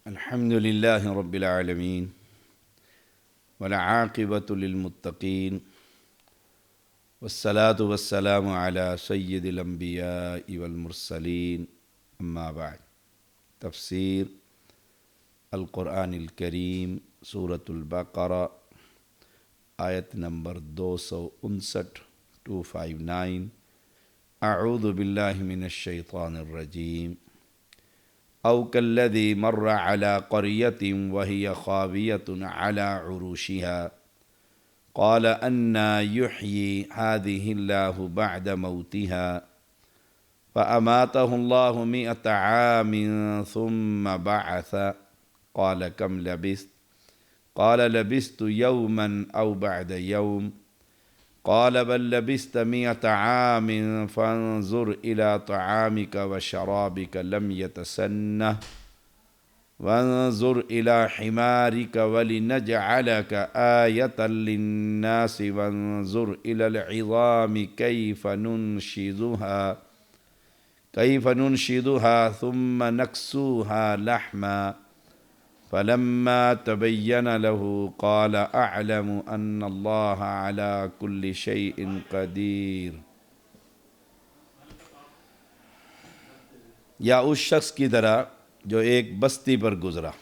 الحمد لله رب العالمين والعاقبة للمتقين والصلاة والسلام على سيد الأنبياء والمرسلين أما بعد تفسير القرآن الكريم سورة البقرة آیت نمبر 259 259 اعوذ باللہ من الشیطان الرجیم او كالذي مر على قرية وهي خاوية على عروشها قال أنى يحيي هذه الله بعد موتها فأماته الله 100 عام ثم بعث قال كم لبثت قال لبثت يوما أو بعد يوم قال بل لبثت 100 عام فانظر إلى طعامك وشرابك لم يتسنه وانظر إلى حمارك ولنجعلك آية للناس وانظر إلى العظام كيف ننشدها ثم نكسوها لحما فلما تبين له قال اعلم ان اللہ على كل شيء قدیر۔ یا اس شخص کی طرح جو ایک بستی پر گزرا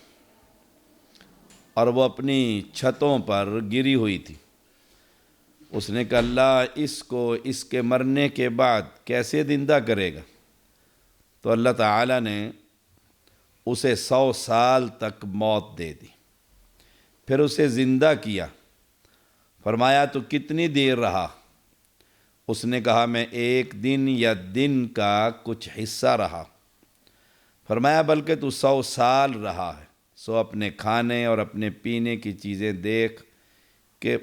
اور وہ اپنی چھتوں پر گری ہوئی تھی۔ اس نے کہا اللہ اس کو اس کے مرنے کے بعد کیسے زندہ کرے گا؟ تو اللہ تعالیٰ نے اسے 100 سال تک موت دے دی، پھر اسے زندہ کیا۔ فرمایا تو کتنی دیر رہا؟ اس نے کہا میں 1 دن یا دن کا کچھ حصہ رہا۔ فرمایا بلکہ تو 100 سال رہا ہے، سو اپنے کھانے اور اپنے پینے کی چیزیں دیکھ کہ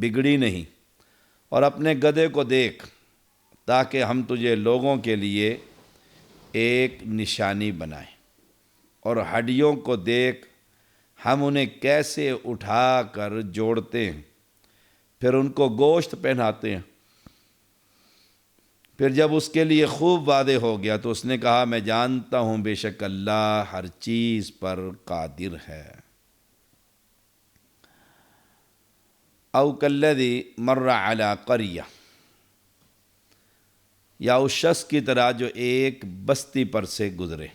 بگڑی نہیں، اور اپنے گدھے کو دیکھ تاکہ ہم تجھے لوگوں کے لیے ایک نشانی بنائیں، اور ہڈیوں کو دیکھ ہم انہیں کیسے اٹھا کر جوڑتے ہیں، پھر ان کو گوشت پہناتے ہیں۔ پھر جب اس کے لیے خوب واضح ہو گیا تو اس نے کہا میں جانتا ہوں بے شک اللہ ہر چیز پر قادر ہے۔ او کالذی مر علی قریہ، یا اس شخص کی طرح جو ایک بستی پر سے گزرے۔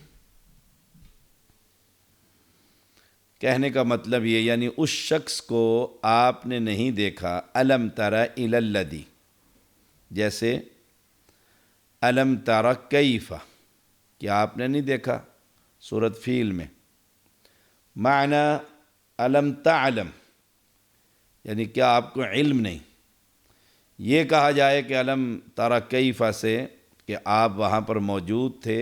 کہنے کا مطلب یہ یعنی اس شخص کو آپ نے نہیں دیکھا۔ الم تر الی الذی، جیسے الم تر کیف، کیا آپ نے نہیں دیکھا؟ سورۃ فیل میں معنی الم تعلم، یعنی کیا آپ کو علم نہیں؟ یہ کہا جائے کہ الم تر کیف سے کہ آپ وہاں پر موجود تھے،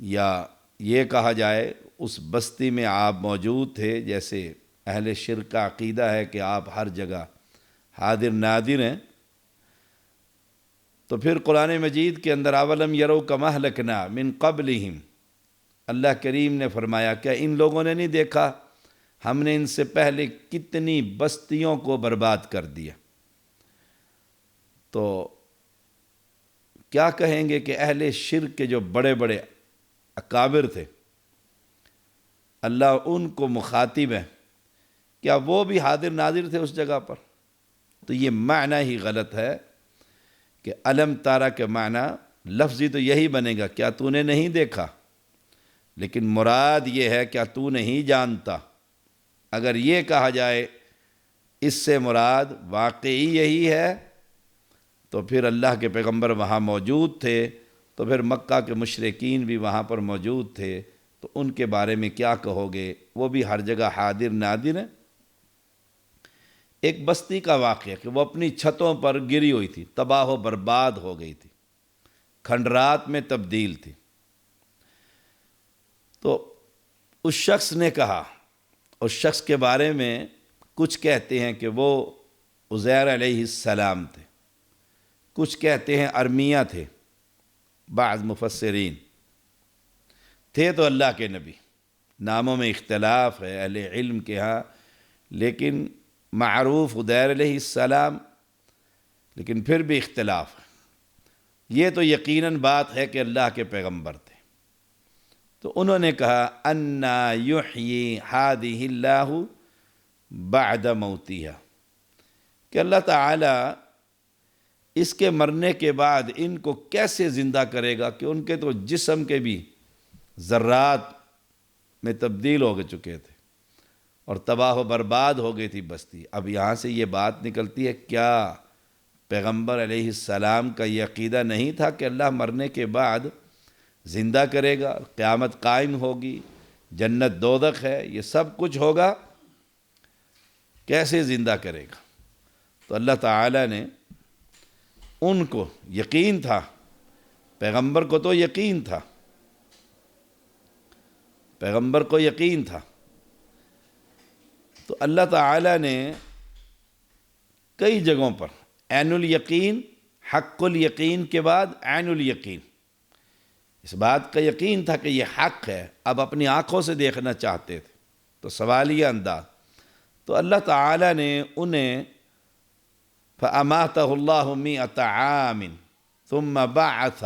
یا یہ کہا جائے اس بستی میں آپ موجود تھے، جیسے اہل شرک کا عقیدہ ہے کہ آپ ہر جگہ حاضر ناظر ہیں۔ تو پھر قرآن مجید کے اندر اولم یروا کما اہلکنا من قبلہم، اللہ کریم نے فرمایا کیا ان لوگوں نے نہیں دیکھا ہم نے ان سے پہلے کتنی بستیوں کو برباد کر دیا؟ تو کیا کہیں گے کہ اہل شرک کے جو بڑے بڑے اکابر تھے، اللہ ان کو مخاطب ہے، کیا وہ بھی حاضر ناظر تھے اس جگہ پر؟ تو یہ معنی ہی غلط ہے کہ الم تارا کے معنی لفظی تو یہی بنے گا کیا تو نے نہیں دیکھا، لیکن مراد یہ ہے کیا تو نہیں جانتا۔ اگر یہ کہا جائے اس سے مراد واقعی یہی ہے تو پھر اللہ کے پیغمبر وہاں موجود تھے، تو پھر مکہ کے مشرکین بھی وہاں پر موجود تھے، تو ان کے بارے میں کیا کہو گے؟ وہ بھی ہر جگہ حاضر ناظر ہیں۔ ایک بستی کا واقعہ کہ وہ اپنی چھتوں پر گری ہوئی تھی، تباہ و برباد ہو گئی تھی، کھنڈرات میں تبدیل تھی۔ تو اس شخص نے کہا، اس شخص کے بارے میں کچھ کہتے ہیں کہ وہ عزیر علیہ السلام تھے، کچھ کہتے ہیں ارمیہ تھے، بعض مفسرین تھے تو اللہ کے نبی۔ ناموں میں اختلاف ہے اہل علم کے ہاں، لیکن معروف عزیر علیہ السلام، لیکن پھر بھی اختلاف ہے۔ یہ تو یقیناً بات ہے کہ اللہ کے پیغمبر تھے، تو انہوں نے کہا انا یحیی ہذہ اللہ بعد موتیہا، کہ اللہ تعالیٰ اس کے مرنے کے بعد ان کو کیسے زندہ کرے گا، کہ ان کے تو جسم کے بھی ذرات میں تبدیل ہو چکے تھے اور تباہ و برباد ہو گئی تھی بستی۔ اب یہاں سے یہ بات نکلتی ہے، کیا پیغمبر علیہ السلام کا یہ عقیدہ نہیں تھا کہ اللہ مرنے کے بعد زندہ کرے گا، قیامت قائم ہوگی، جنت دوزخ ہے، یہ سب کچھ ہوگا، کیسے زندہ کرے گا؟ تو اللہ تعالیٰ نے ان کو یقین تھا، پیغمبر کو تو یقین تھا، پیغمبر کو یقین تھا، تو اللہ تعالیٰ نے کئی جگہوں پر عین الیقین، حق الیقین کے بعد عین الیقین، اس بات کا یقین تھا کہ یہ حق ہے، اب اپنی آنکھوں سے دیکھنا چاہتے تھے، تو سوالیہ انداز، تو اللہ تعالیٰ نے انہیں فَأَمَاتَهُ اللَّهُ مِئَةَ عَامٍ ثُمَّ بَعَثَ،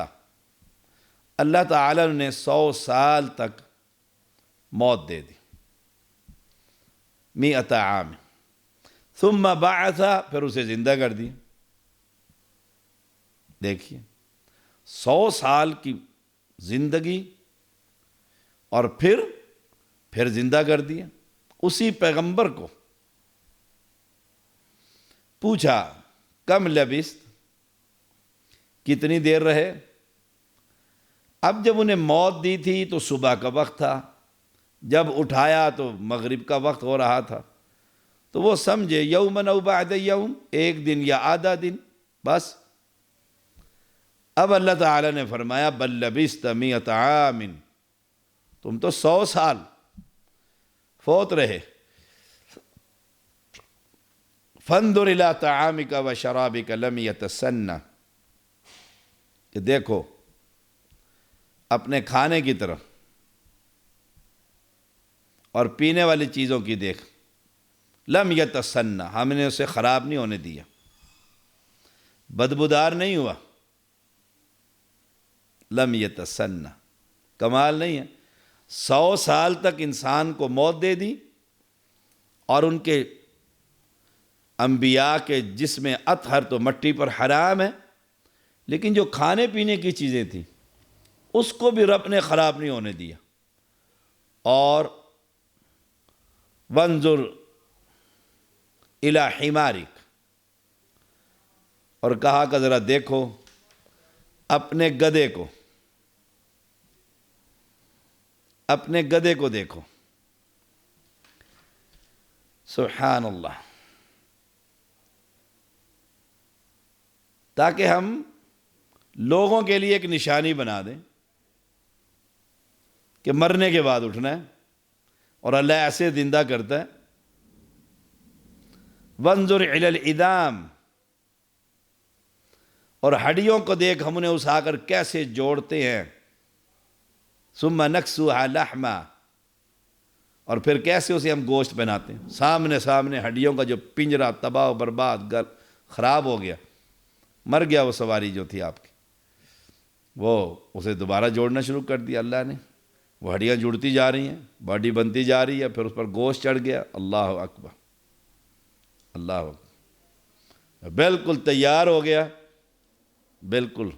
اللہ تعالیٰ نے 100 سال تک موت دے دی، 100 عام، ثم بعث، پھر اسے زندہ کر دی۔ دیکھیے 100 سال کی زندگی اور پھر زندہ کر دیا۔ اسی پیغمبر کو پوچھا کم لبثت، کتنی دیر رہے؟ اب جب انہیں موت دی تھی تو صبح کا وقت تھا، جب اٹھایا تو مغرب کا وقت ہو رہا تھا، تو وہ سمجھے یومن او بعد یوم، ایک دن یا آدھا دن، بس۔ اب اللہ تعالیٰ نے فرمایا بل لبثت 100 عام، تم تو 100 سال فوت رہے۔ فانظر الی طعامک و شرابک لم یتسنہ، کہ دیکھو اپنے کھانے کی طرف اور پینے والی چیزوں کی دیکھ، لم یتسنہ، ہم نے اسے خراب نہیں ہونے دیا، بدبودار نہیں ہوا، لم یتسنہ، کمال نہیں ہے؟ 100 سال تک انسان کو موت دے دی، اور ان کے انبیاء کے جسم اطہر تو مٹی پر حرام ہے، لیکن جو کھانے پینے کی چیزیں تھیں اس کو بھی رب نے خراب نہیں ہونے دیا۔ اور وانظر الی حمارک، اور کہا کہ ذرا دیکھو اپنے گدھے کو، اپنے گدھے کو دیکھو۔ سبحان اللہ، تاکہ ہم لوگوں کے لیے ایک نشانی بنا دیں کہ مرنے کے بعد اٹھنا ہے، اور اللہ ایسے زندہ کرتا ہے۔ وانظر الی العظام، اور ہڈیوں کو دیکھ، ہم انہیں اٹھا کر کیسے جوڑتے ہیں، ثم نکسوها لحما، اور پھر کیسے اسے ہم گوشت بناتے ہیں، سامنے ہڈیوں کا جو پنجرا تباہ و برباد خراب ہو گیا، مر گیا وہ سواری جو تھی آپ کی، وہ اسے دوبارہ جوڑنا شروع کر دیا اللہ نے، وہ ہڈیاں جڑتی جا رہی ہیں، باڈی بنتی جا رہی ہے، پھر اس پر گوشت چڑھ گیا۔ اللہ اکبر، اللہ اکبر، بالکل تیار ہو گیا، بالکل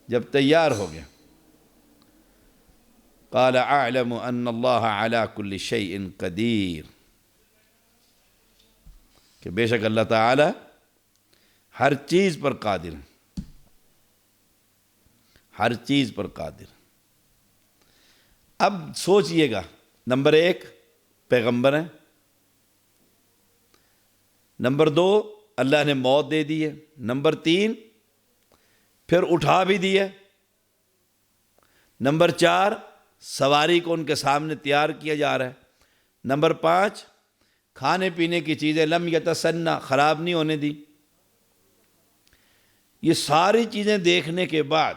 جب تیار ہو گیا، قال اعلم ان اللہ علی کل شیء قدیر، کہ بے شک اللہ تعالی ہر چیز پر قادر ہے، ہر چیز پر قادر۔ اب سوچئے گا، نمبر 1 پیغمبر ہیں، نمبر 2 اللہ نے موت دے دی ہے، نمبر 3 پھر اٹھا بھی دی ہے، نمبر 4 سواری کو ان کے سامنے تیار کیا جا رہا ہے، نمبر 5 کھانے پینے کی چیزیں لم یتسنہ، خراب نہیں ہونے دی۔ یہ ساری چیزیں دیکھنے کے بعد،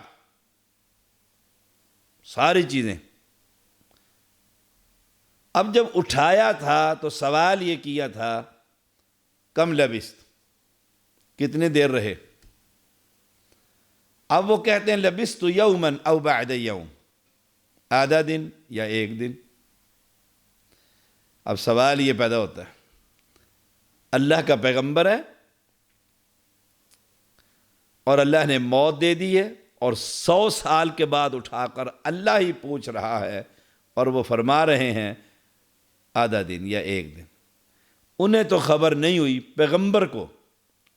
ساری چیزیں، اب جب اٹھایا تھا تو سوال یہ کیا تھا کم لبثت، کتنی دیر رہے؟ اب وہ کہتے ہیں لبثت یوما او بعد یوم، آدھا دن یا ایک دن؟ اب سوال یہ پیدا ہوتا ہے، اللہ کا پیغمبر ہے اور اللہ نے موت دے دی ہے، اور 100 سال کے بعد اٹھا کر اللہ ہی پوچھ رہا ہے، اور وہ فرما رہے ہیں آدھا دن یا ایک دن۔ انہیں تو خبر نہیں ہوئی، پیغمبر کو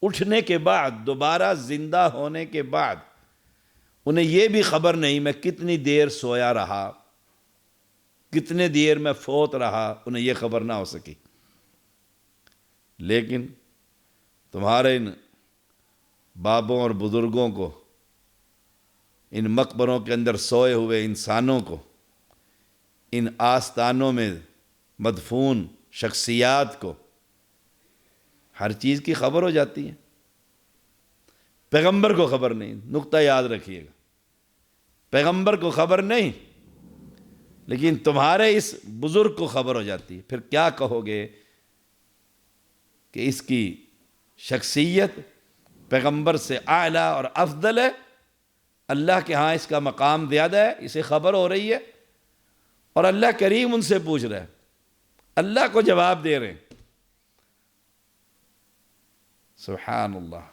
اٹھنے کے بعد، دوبارہ زندہ ہونے کے بعد انہیں یہ بھی خبر نہیں میں کتنی دیر سویا رہا، کتنے دیر میں فوت رہا، انہیں یہ خبر نہ ہو سکی۔ لیکن تمہارے ان بابوں اور بزرگوں کو، ان مقبروں کے اندر سوئے ہوئے انسانوں کو، ان آستانوں میں مدفون شخصیات کو ہر چیز کی خبر ہو جاتی ہے، پیغمبر کو خبر نہیں۔ نقطہ یاد رکھیے گا، پیغمبر کو خبر نہیں، لیکن تمہارے اس بزرگ کو خبر ہو جاتی ہے۔ پھر کیا کہو گے کہ اس کی شخصیت پیغمبر سے اعلیٰ اور افضل ہے، اللہ کے ہاں اس کا مقام زیادہ ہے، اسے خبر ہو رہی ہے، اور اللہ کریم ان سے پوچھ رہا ہے، اللہ کو جواب دے رہے ہیں۔ سبحان اللہ۔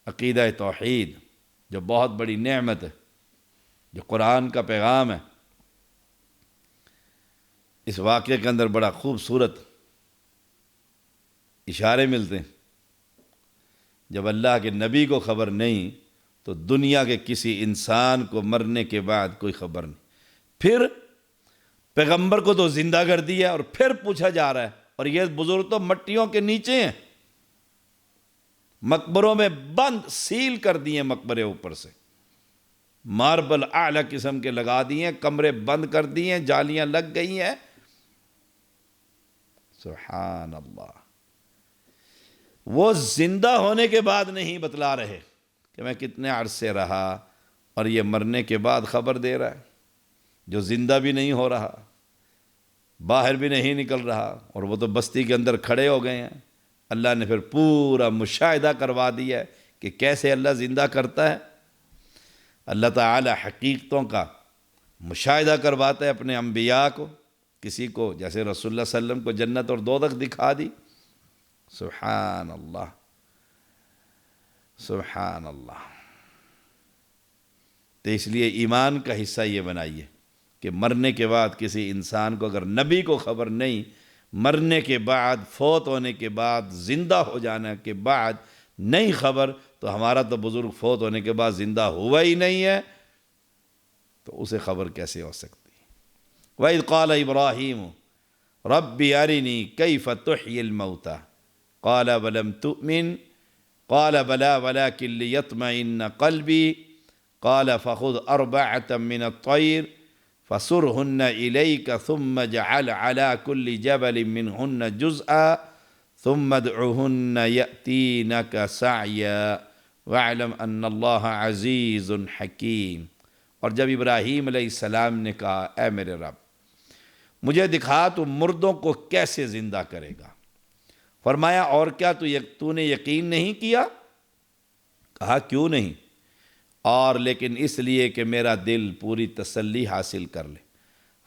عقیدہ توحید جو بہت بڑی نعمت ہے، جو قرآن کا پیغام ہے، اس واقعے کے اندر بڑا خوبصورت اشارے ملتے ہیں۔ جب اللہ کے نبی کو خبر نہیں تو دنیا کے کسی انسان کو مرنے کے بعد کوئی خبر نہیں۔ پھر پیغمبر کو تو زندہ کر دیا اور پھر پوچھا جا رہا ہے، اور یہ بزرگ تو مٹیوں کے نیچے ہیں، مقبروں میں بند، سیل کر دیے مقبرے اوپر سے، ماربل اعلی قسم کے لگا دیے، کمرے بند کر دیے، جالیاں لگ گئی ہیں۔ سبحان اللہ۔ وہ زندہ ہونے کے بعد نہیں بتلا رہے کہ میں کتنے عرصے رہا، اور یہ مرنے کے بعد خبر دے رہا ہے، جو زندہ بھی نہیں ہو رہا، باہر بھی نہیں نکل رہا، اور وہ تو بستی کے اندر کھڑے ہو گئے ہیں۔ اللہ نے پھر پورا مشاہدہ کروا دیا ہے کہ کیسے اللہ زندہ کرتا ہے۔ اللہ تعالی حقیقتوں کا مشاہدہ کرواتا ہے اپنے انبیاء کو، کسی کو جیسے رسول اللہ صلی اللہ علیہ وسلم کو جنت اور دوزخ دکھا دی۔ سبحان اللہ، سبحان اللہ۔ تو اس لیے ایمان کا حصہ یہ بنائیے کہ مرنے کے بعد کسی انسان کو، اگر نبی کو خبر نہیں، مرنے کے بعد، فوت ہونے کے بعد، زندہ ہو جانے کے بعد نہیں خبر، تو ہمارا تو بزرگ فوت ہونے کے بعد زندہ ہوا ہی نہیں ہے، تو اسے خبر کیسے ہو سکتی؟ وَإِذْ قَالَ إِبْرَاهِيمُ رَبِّ أَرِنِي كَيْفَ تُحْيِي الْمَوْتَى قَالَ وَلَمْ تُؤْمِنْ قَالَ بَلَىٰ وَلَٰكِنْ لِيَطْمَئِنَّ قَلْبِي قَالَ فَخُذْ أَرْبَعَةً مِّنَ الطَّيْرِ فَصُرْهُنَّ إِلَيْكَ ثُمَّ اجْعَلْ عَلَىٰ كُلِّ جَبَلٍ مِّنْهُنَّ جُزْءًا ثُمَّ ادْعُهُنَّ يَأْتِينَكَ سَعْيًا وَاعْلَمْ أَنَّ اللَّهَ عَزِيزٌ حَكِيمٌ۔ اور جب ابراہیم علیہ السلام نے کہا، اے میرے رب مجھے دکھا تو مردوں کو کیسے زندہ کرے گا؟ فرمایا اور کیا تو نے یقین نہیں کیا؟ کہا کیوں نہیں؟ اور لیکن اس لیے کہ میرا دل پوری تسلی حاصل کر لے۔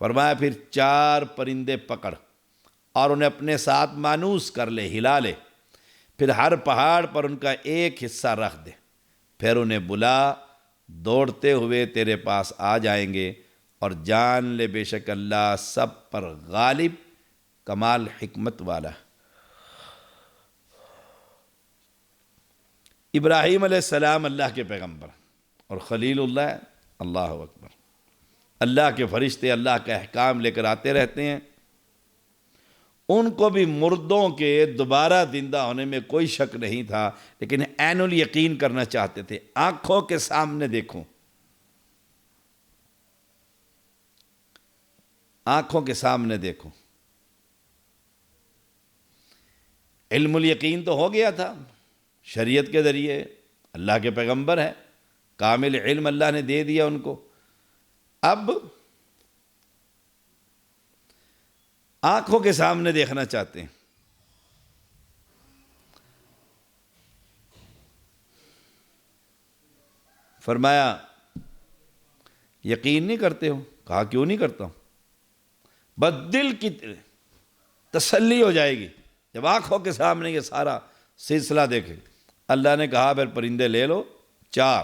فرمایا پھر 4 پرندے پکڑ اور انہیں اپنے ساتھ مانوس کر لے، ہلا لے، پھر ہر پہاڑ پر ان کا ایک حصہ رکھ دے، پھر انہیں بلا، دوڑتے ہوئے تیرے پاس آ جائیں گے، اور جان لے بے شک اللہ سب پر غالب، کمال حکمت والا۔ ابراہیم علیہ السلام اللہ کے پیغمبر اور خلیل اللہ، اللہ اکبر، اللہ کے فرشتے اللہ کا احکام لے کر آتے رہتے ہیں۔ ان کو بھی مردوں کے دوبارہ زندہ ہونے میں کوئی شک نہیں تھا، لیکن عین الیقین کرنا چاہتے تھے، آنکھوں کے سامنے دیکھوں، آنکھوں کے سامنے دیکھوں۔ علم الیقین تو ہو گیا تھا شریعت کے ذریعے، اللہ کے پیغمبر ہیں، کامل علم اللہ نے دے دیا ان کو۔ اب آنکھوں کے سامنے دیکھنا چاہتے ہیں۔ فرمایا یقین نہیں کرتے ہو؟ کہا کیوں نہیں کرتا ہوں، بس دل کی تسلی ہو جائے گی جب آنکھوں کے سامنے یہ سارا سلسلہ دیکھے۔ اللہ نے کہا پھر پرندے لے لو 4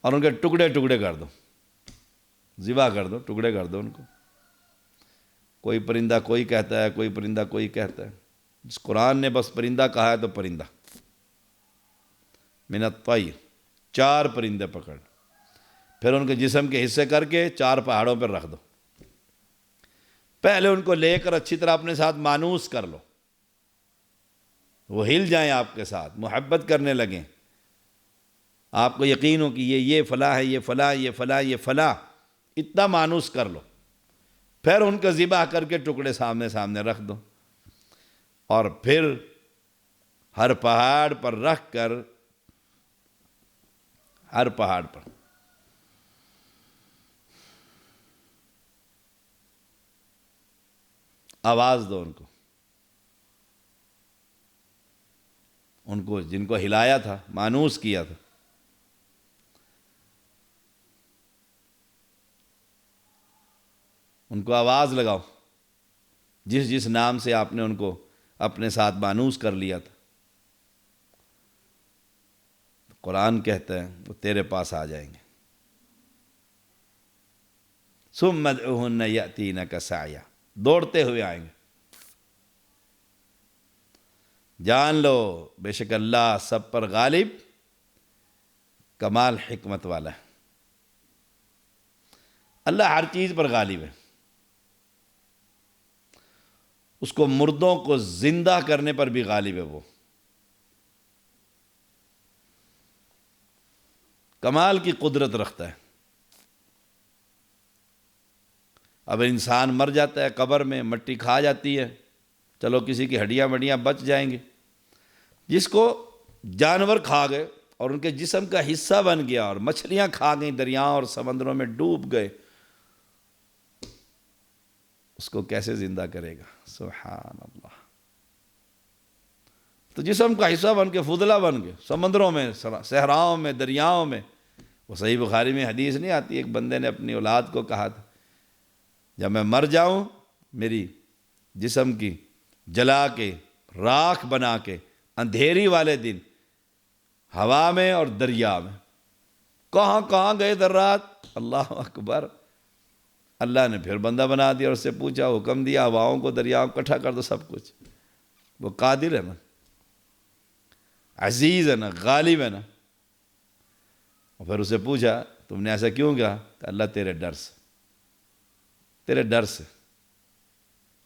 اور ان کے ٹکڑے ٹکڑے کر دو، ذبح کر دو، ٹکڑے کر دو ان کو۔ کوئی پرندہ کوئی کہتا ہے، کوئی پرندہ کوئی کہتا ہے۔ جس قرآن نے بس پرندہ کہا ہے تو پرندہ، من الطیر، 4 پرندے پکڑ، پھر ان کے جسم کے حصے کر کے 4 پہاڑوں پر رکھ دو۔ پہلے ان کو لے کر اچھی طرح اپنے ساتھ مانوس کر لو، وہ ہل جائیں آپ کے ساتھ، محبت کرنے لگیں، آپ کو یقین ہو کہ یہ فلاں ہے، یہ فلاں، یہ فلاں، یہ فلاں، اتنا مانوس کر لو۔ پھر ان کو ذبح کر کے ٹکڑے سامنے سامنے رکھ دو، اور پھر ہر پہاڑ پر رکھ کر، ہر پہاڑ پر آواز دو ان کو جن کو ہلایا تھا، مانوس کیا تھا، ان کو آواز لگاؤ، جس جس نام سے آپ نے ان کو اپنے ساتھ مانوس کر لیا تھا۔ قرآن کہتا ہے وہ تیرے پاس آ جائیں گے۔ ثم ادعوہن یأتینک سعیا، دوڑتے ہوئے آئیں گے۔ جان لو بے شک اللہ سب پر غالب، کمال حکمت والا ہے۔ اللہ ہر چیز پر غالب ہے، اس کو مردوں کو زندہ کرنے پر بھی غالب ہے، وہ کمال کی قدرت رکھتا ہے۔ اب انسان مر جاتا ہے قبر میں، مٹی کھا جاتی ہے، چلو کسی کی ہڈیاں وڈیاں بچ جائیں گے، جس کو جانور کھا گئے اور ان کے جسم کا حصہ بن گیا، اور مچھلیاں کھا گئیں، دریاؤں اور سمندروں میں ڈوب گئے، اس کو کیسے زندہ کرے گا؟ سبحان اللہ۔ تو جسم کا حصہ بن کے فضلہ بن گئے، سمندروں میں، صحراؤں میں، دریاؤں میں۔ وہ صحیح بخاری میں حدیث نہیں آتی، ایک بندے نے اپنی اولاد کو کہا تھا جب میں مر جاؤں میری جسم کی جلا کے راکھ بنا کے اندھیری والے دن ہوا میں اور دریا میں، کہاں کہاں گئے ذرات، اللہ اکبر۔ اللہ نے پھر بندہ بنا دیا اور اس سے پوچھا، حکم دیا ہواؤں کو دریاؤں کو اکٹھا کر دو سب کچھ۔ وہ قادر ہے نا، عزیز ہے نا، غالب ہے نا۔ اور پھر اسے پوچھا تم نے ایسا کیوں کیا؟ کہ اللہ تیرے ڈر سے، تیرے ڈر سے،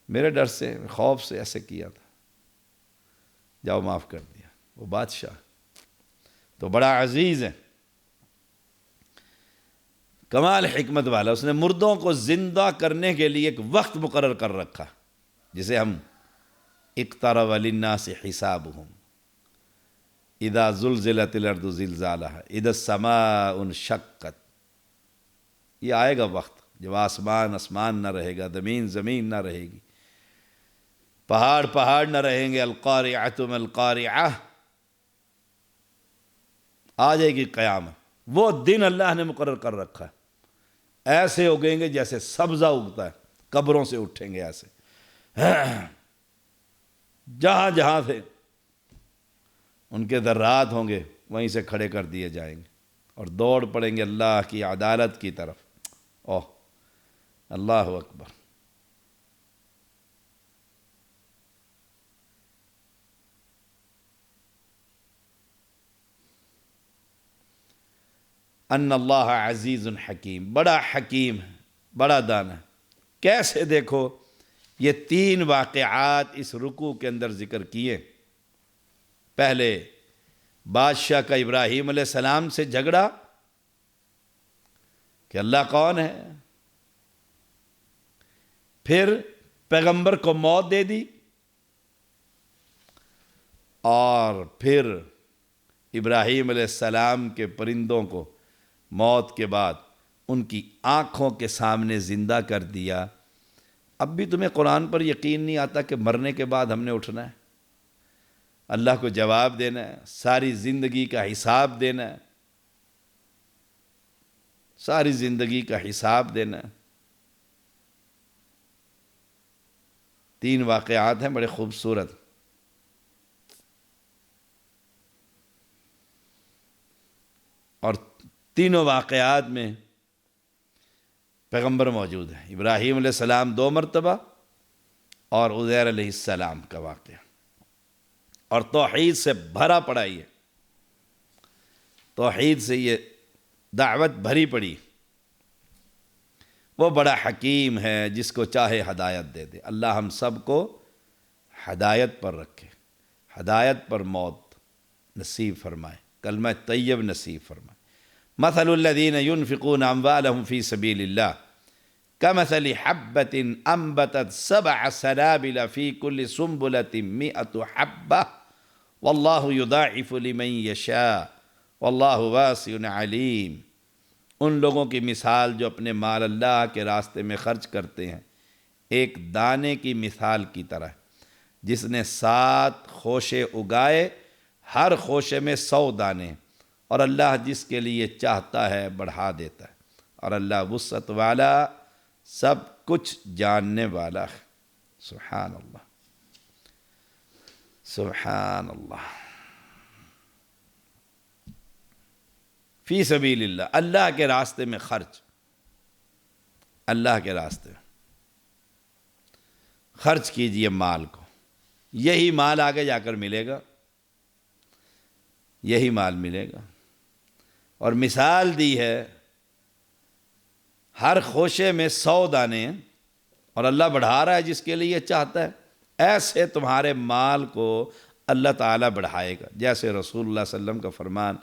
میرے ڈر سے، خوف سے ایسے کیا تھا، جاؤ معاف کر دیا۔ وہ بادشاہ تو بڑا عزیز ہے، کمال حکمت والا، اس نے مردوں کو زندہ کرنے کے لیے ایک وقت مقرر کر رکھا، جسے ہم اقترب للناس حسابهم اذا زلزلت الارض زلزالها اذا السماء انشقت۔ یہ آئے گا وقت جب آسمان آسمان نہ رہے گا، زمین زمین نہ رہے گی، پہاڑ پہاڑ نہ رہیں گے۔ القارعۃ ما القارعۃ، آ جائے گی قیامت۔ وہ دن اللہ نے مقرر کر رکھا ہے، ایسے اگیں گے جیسے سبزہ اگتا ہے، قبروں سے اٹھیں گے ایسے، جہاں جہاں سے ان کے ذرات ہوں گے وہیں سے کھڑے کر دیے جائیں گے، اور دوڑ پڑیں گے اللہ کی عدالت کی طرف۔ اوہ اللہ اکبر۔ ان اللہ عزیز حکیم، بڑا حکیم ہے، بڑا دانا ہے۔ کیسے؟ دیکھو یہ 3 واقعات اس رکوع کے اندر ذکر کیے۔ پہلے بادشاہ کا ابراہیم علیہ السلام سے جھگڑا کہ اللہ کون ہے، پھر پیغمبر کو موت دے دی، اور پھر ابراہیم علیہ السلام کے پرندوں کو موت کے بعد ان کی آنکھوں کے سامنے زندہ کر دیا۔ اب بھی تمہیں قرآن پر یقین نہیں آتا کہ مرنے کے بعد ہم نے اٹھنا ہے، اللہ کو جواب دینا ہے، ساری زندگی کا حساب دینا ہے؟ ساری زندگی کا حساب دینا ہے۔ 3 واقعات ہیں بڑے خوبصورت، اور تینوں واقعات میں پیغمبر موجود ہیں۔ ابراہیم علیہ السلام 2 مرتبہ، اور عزیر علیہ السلام کا واقعہ، اور توحید سے بھرا پڑا یہ، توحید سے یہ دعوت بھری پڑی۔ وہ بڑا حکیم ہے، جس کو چاہے ہدایت دے دے۔ اللہ ہم سب کو ہدایت پر رکھے، ہدایت پر موت نصیب فرمائے، کلمہ طیب نصیب فرمائے۔ مثل الذین ينفقون اموالهم فی سبیل اللہ کمثل حبۃ انبتت 7 سنابل فی کل سنبلۃ 100 حبۃ واللہ یضاعف لمن یشاء واللہ واسع علیم۔ ان لوگوں کی مثال جو اپنے مال اللہ کے راستے میں خرچ کرتے ہیں ایک دانے کی مثال کی طرح، جس نے 7 خوشے اگائے، ہر خوشے میں 100 دانے، اور اللہ جس کے لیے چاہتا ہے بڑھا دیتا ہے، اور اللہ وسعت والا، سب کچھ جاننے والا ہے۔ سبحان اللہ، سبحان اللہ۔ فی سبیل اللہ، اللہ کے راستے میں خرچ، اللہ کے راستے میں خرچ کیجئے مال کو، یہی مال آگے جا کر ملے گا، یہی مال ملے گا۔ اور مثال دی ہے، ہر خوشے میں 100 دانے ہیں، اور اللہ بڑھا رہا ہے جس کے لیے چاہتا ہے۔ ایسے تمہارے مال کو اللہ تعالیٰ بڑھائے گا، جیسے رسول اللہ صلی اللہ علیہ وسلم کا فرمان،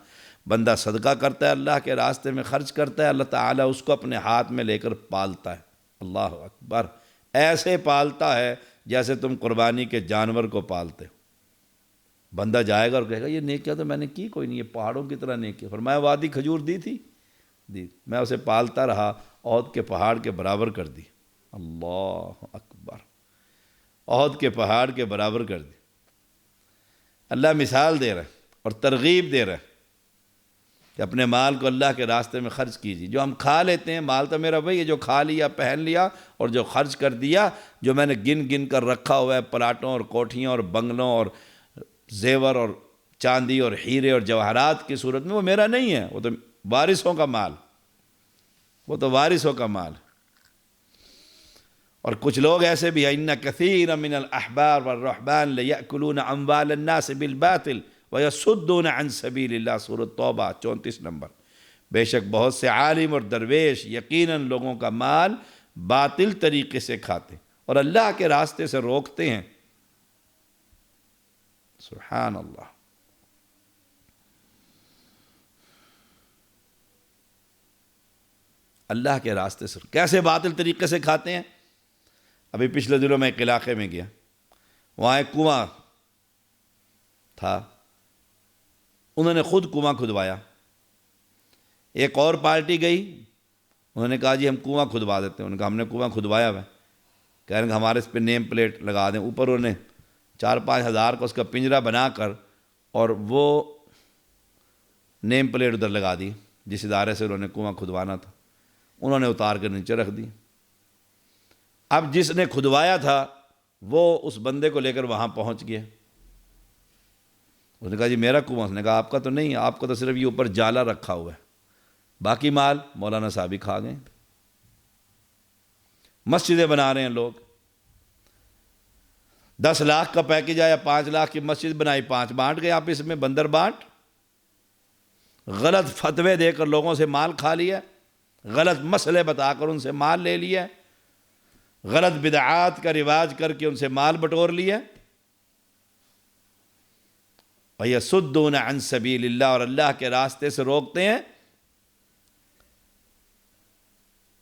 بندہ صدقہ کرتا ہے، اللہ کے راستے میں خرچ کرتا ہے، اللہ تعالیٰ اس کو اپنے ہاتھ میں لے کر پالتا ہے۔ اللہ اکبر، ایسے پالتا ہے جیسے تم قربانی کے جانور کو پالتے ہو۔ بندہ جائے گا اور کہے گا یہ نیکیاں تو میں نے کی کوئی نہیں، یہ پہاڑوں کی طرح نیکیاں۔ فرمایا وادی کھجور دی تھی، دی، میں اسے پالتا رہا، احد کے پہاڑ کے برابر کر دی۔ اللہ اکبر، احد کے پہاڑ کے برابر کر دی۔ اللہ مثال دے رہا ہے اور ترغیب دے رہا ہے کہ اپنے مال کو اللہ کے راستے میں خرچ کیجیے۔ جو ہم کھا لیتے ہیں، مال تو میرا وہی ہے جو کھا لیا، پہن لیا، اور جو خرچ کر دیا، جو میں نے گن گن کر رکھا ہوا ہے، پلاٹوں اور کوٹھیوں اور بنگلوں اور زیور اور چاندی اور ہیرے اور جواہرات کی صورت میں، وہ میرا نہیں ہے، وہ تو وارثوں کا مال، وہ تو وارثوں کا مال۔ اور کچھ لوگ ایسے بھی ہیں، ان کثیر من الاحبار والرہبان لیأکلون اموال الناس بالباطل ویصدون عن سبیل اللہ، سورۃ توبہ 34 نمبر۔ بے شک بہت سے عالم اور درویش یقیناً لوگوں کا مال باطل طریقے سے کھاتے اور اللہ کے راستے سے روکتے ہیں۔ سبحان اللہ۔ اللہ کے راستے سے کیسے باطل طریقے سے کھاتے ہیں؟ ابھی پچھلے دنوں میں ایک علاقے میں گیا، وہاں ایک کنواں تھا، انہوں نے خود کنواں کھدوایا۔ ایک اور پارٹی گئی، انہوں نے کہا جی ہم کنواں کھدوا دیتے ہیں، انہوں نے کہا ہم نے کنواں کھدوایا ہوا ہے، کہہ رہے ہیں کہ ہمارے اس پہ نیم پلیٹ لگا دیں۔ اوپر انہوں نے 4-5 ہزار کا اس کا پنجرہ بنا کر اور وہ نیم پلیٹ ادھر لگا دی، جس ادارے سے انہوں نے کنواں کھدوانا تھا، انہوں نے اتار کر نیچے رکھ دی۔ اب جس نے کھدوایا تھا وہ اس بندے کو لے کر وہاں پہنچ گیا، اس نے کہا جی میرا کنواں، اس نے کہا آپ کا تو نہیں، آپ کو تو صرف یہ اوپر جالا رکھا ہوا ہے، باقی مال مولانا صاحب ہی کھا گئے۔ مسجدیں بنا رہے ہیں لوگ، 10 لاکھ کا پیکج آیا، 5 لاکھ کی مسجد بنائی، 5 بانٹ گئے آپس میں، بندر بانٹ۔ غلط فتوے دے کر لوگوں سے مال کھا لیا، غلط مسئلے بتا کر ان سے مال لے لیا، غلط بدعات کا رواج کر کے ان سے مال بٹور لیا۔ وَيَصُدُّونَ عَن سَبِيلِ اللَّهِ، اور اللہ کے راستے سے روکتے ہیں۔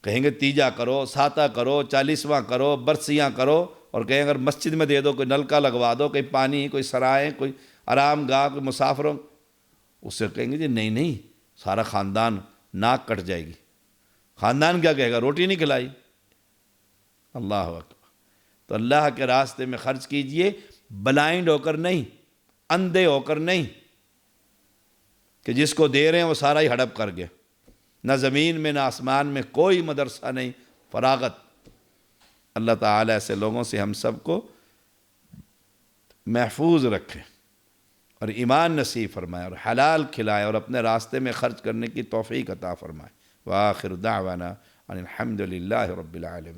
کہیں گے تیجا کرو، ساتہ کرو، 40واں کرو، برسیاں کرو، اور کہیں اگر مسجد میں دے دو، کوئی نلکا لگوا دو، کوئی پانی، کوئی سرائیں، کوئی آرام گاہ، کوئی مسافروں، اس سے کہیں گے جی نہیں نہیں، سارا خاندان ناک کٹ جائے گی۔ خاندان کیا کہے گا؟ روٹی نہیں کھلائی۔ اللہ اکبر۔ تو اللہ کے راستے میں خرچ کیجئے، بلائنڈ ہو کر نہیں، اندھے ہو کر نہیں کہ جس کو دے رہے ہیں وہ سارا ہی ہڑپ کر گیا۔ نہ زمین میں نہ آسمان میں کوئی مدرسہ نہیں، فراغت۔ اللہ تعالیٰ ایسے لوگوں سے ہم سب کو محفوظ رکھے اور ایمان نصیب فرمائے اور حلال کھلائے اور اپنے راستے میں خرچ کرنے کی توفیق عطا فرمائے۔ وآخر دعوانا ان الحمد للہ رب العالمین۔